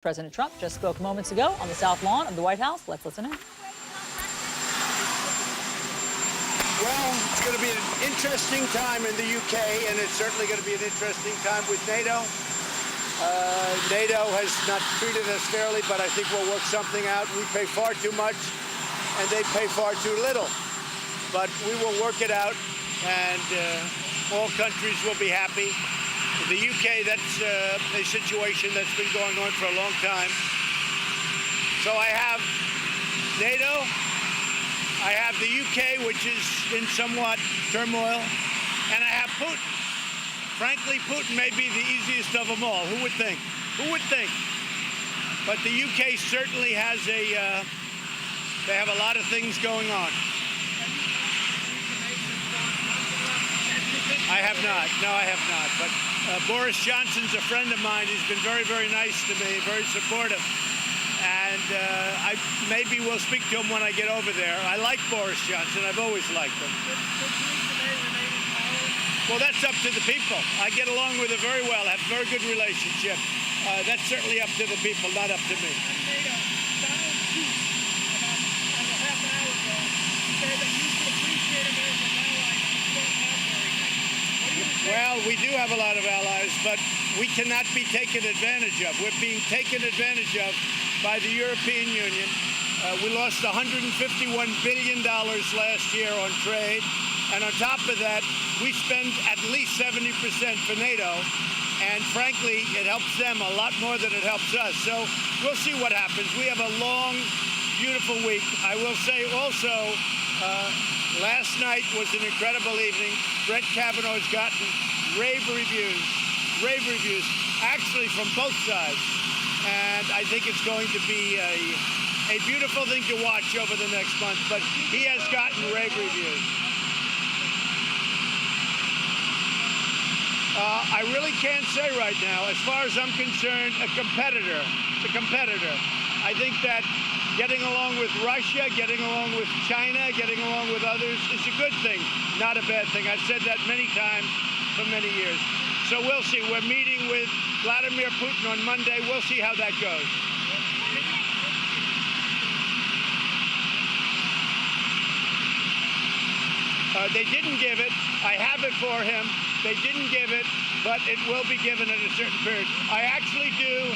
President Trump just spoke moments ago on the South Lawn of the White House. Let's listen in. Well, it's going to be an interesting time in the UK, and it's certainly going to be an interesting time with NATO. NATO has not treated us fairly, but I think we'll work something out. We pay far too much, and they pay far too little. But we will work it out, and all countries will be happy. The UK, that's a situation that's been going on for a long time. So I have NATO, I have the UK, which is in somewhat turmoil, and I have Putin. Frankly, Putin may be the easiest of them all. Who would think? Who would think? But the UK certainly has they have a lot of things going on. I have not. No, I have not. But Boris Johnson's a friend of mine. He's been very, very nice to me, very supportive. And I maybe will speak to him when I get over there. I like Boris Johnson. I've always liked him. Well, that's up to the people. I get along with her very well. I have a very good relationship. That's certainly up to the people, not up to me. Well, we do have a lot of allies, but we cannot be taken advantage of. We're being taken advantage of by the European Union. We lost $151 billion last year on trade. And on top of that, we spend at least 70% for NATO. And frankly, it helps them a lot more than it helps us. So we'll see what happens. We have a long, beautiful week. I will say also, last night was an incredible evening. Brett Kavanaugh's gotten rave reviews, actually from both sides. And I think it's going to be a beautiful thing to watch over the next month. But he has gotten rave reviews. I really can't say right now. As far as I'm concerned, a competitor. I think that getting along with Russia, getting along with China, getting along with others is a good thing, not a bad thing. I've said that many times for many years. So we'll see. We're meeting with Vladimir Putin on Monday. We'll see how that goes. They didn't give it. I have it for him. They didn't give it, but it will be given at a certain period. I actually do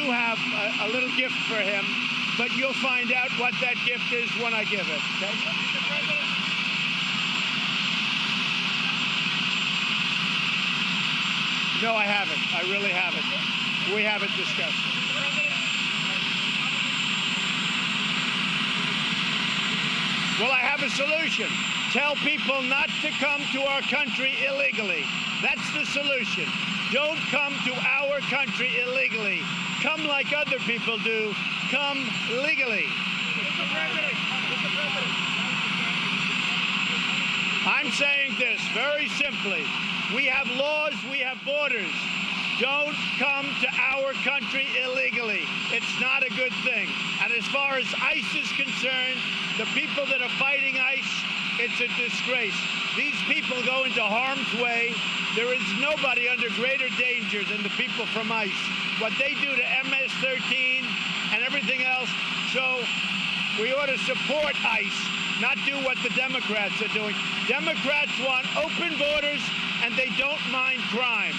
have a little gift for him, but you'll find out what that gift is when I give it. Okay? No, I haven't. I really haven't. We haven't discussed it. Well, I have a solution. Tell people not to come to our country illegally. That's the solution. Don't come to our country illegally. Come like other people do. Come legally. Mr. President. I'm saying this very simply. We have laws, we have borders. Don't come to our country illegally. It's not a good thing. And as far as ICE is concerned, the people that are fighting ICE, it's a disgrace. These people go into harm's way. There is nobody under greater danger than the people from ICE. What they do to MS-13 and everything else. So we ought to support ICE, not do what the Democrats are doing. Democrats want open borders, and they don't mind crime.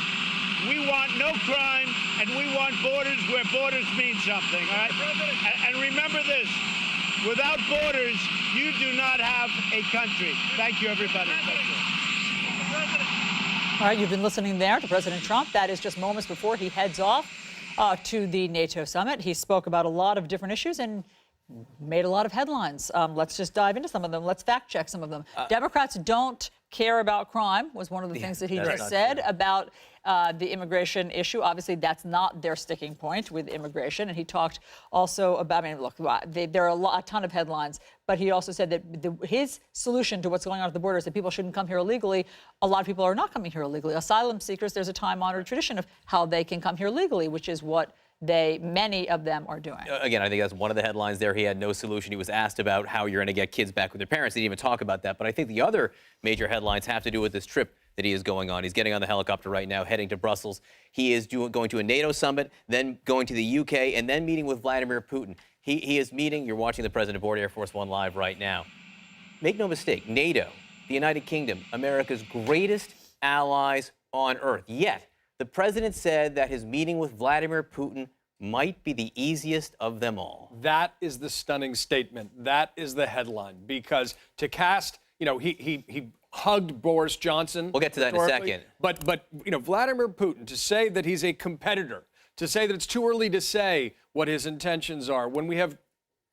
We want no crime, and we want borders where borders mean something, all right? And remember this, without borders, you do not have a country. Thank you, everybody. Thank you. All right, you've been listening there to President Trump. That is just moments before he heads off to the NATO summit. He spoke about a lot of different issues and made a lot of headlines. Let's just dive into some of them. Let's fact check some of them. Democrats don't care about crime was one of the things that he just said about the immigration issue. Obviously, that's not their sticking point with immigration. And he talked also about, I mean, look, there are a ton of headlines, but he also said that his solution to what's going on at the border is that people shouldn't come here illegally. A lot of people are not coming here illegally. Asylum seekers, there's a time-honored tradition of how they can come here legally, which is what many of them are doing. Again, I think that's one of the headlines there. He had no solution. He was asked about how you're going to get kids back with their parents. He didn't even talk about that. But I think the other major headlines have to do with this trip that he is going on. He's getting on the helicopter right now, heading to Brussels. He is going to a NATO summit, then going to the UK, and then meeting with Vladimir Putin. He is meeting, you're watching the president aboard Air Force One live right now. Make no mistake, NATO, the United Kingdom, America's greatest allies on earth. Yet, the president said that his meeting with Vladimir Putin might be the easiest of them all. That is the stunning statement. That is the headline. Because to cast, he hugged Boris Johnson. We'll get to that in a second. But Vladimir Putin, to say that he's a competitor, to say that it's too early to say what his intentions are, when we have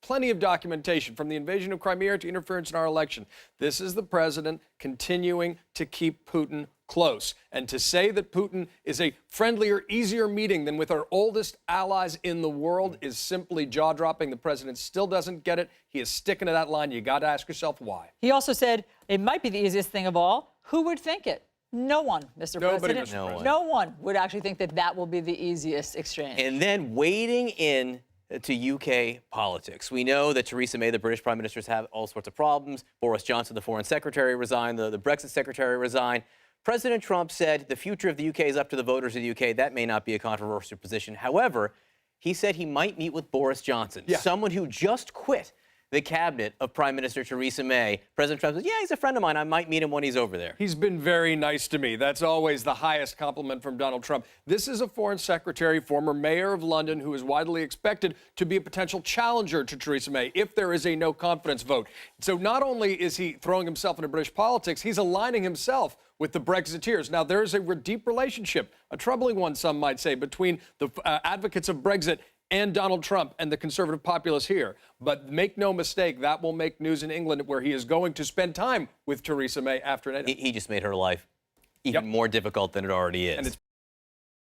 plenty of documentation from the invasion of Crimea to interference in our election. This is the president continuing to keep Putin close. And to say that Putin is a friendlier, easier meeting than with our oldest allies in the world is simply jaw-dropping. The president still doesn't get it. He is sticking to that line. You got to ask yourself why. He also said it might be the easiest thing of all. Who would think it? No one, Mr. Nobody, President. Mr. President. No one would actually think that that will be the easiest exchange. And then wading in to UK politics. We know that Theresa May, the British Prime Minister, has had all sorts of problems. Boris Johnson, the Foreign Secretary, resigned. The Brexit Secretary resigned. President Trump said the future of the UK is up to the voters of the UK. That may not be a controversial position. However, he said he might meet with Boris Johnson, someone who just quit the cabinet of Prime Minister Theresa May. President Trump says, yeah, he's a friend of mine. I might meet him when he's over there. He's been very nice to me. That's always the highest compliment from Donald Trump. This is a foreign secretary, former mayor of London, who is widely expected to be a potential challenger to Theresa May if there is a no confidence vote. So not only is he throwing himself into British politics, he's aligning himself with the Brexiteers. Now, there's a deep relationship, a troubling one, some might say, between the advocates of Brexit and Donald Trump and the conservative populace here. But make no mistake, that will make news in England, where he is going to spend time with Theresa May after NATO. He just made her life even more difficult than it already is.